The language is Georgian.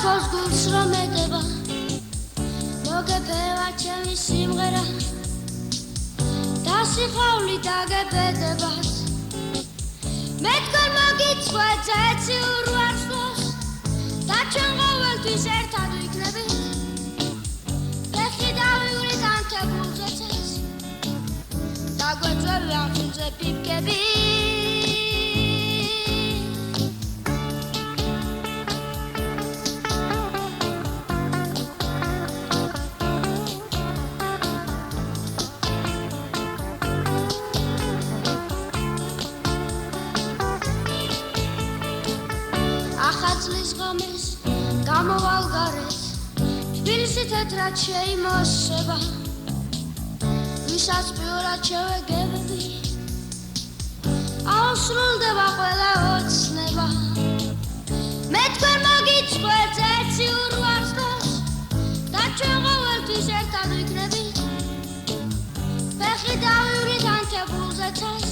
თავს გულს რომ ედება მოგეფევა ჩემი სიმღერა დასიხავლი დაგებედებათ მე თქვენ მოგიწყვეთ ზეცი ურვარსლოს და ჩვენ ყოველთვის ერთად ვიქნებით ფეხი დავივლით ანთებულზე წეს დაგვეწევი ამხილზე პიპკები ახალწლის ღამეს გამოვალ გარეთ თბილისში თეთრად შეიმოსება ვისაც პირველად შევეგებები აუსრულდება ყველა ოცნება მე თქვენ მოგიწყვეთ ზეცი ურვარსლოს და ჩვენ ყოველთვის ერთად ვიქნებით ფეხი დავივლით ანთებულზე წეს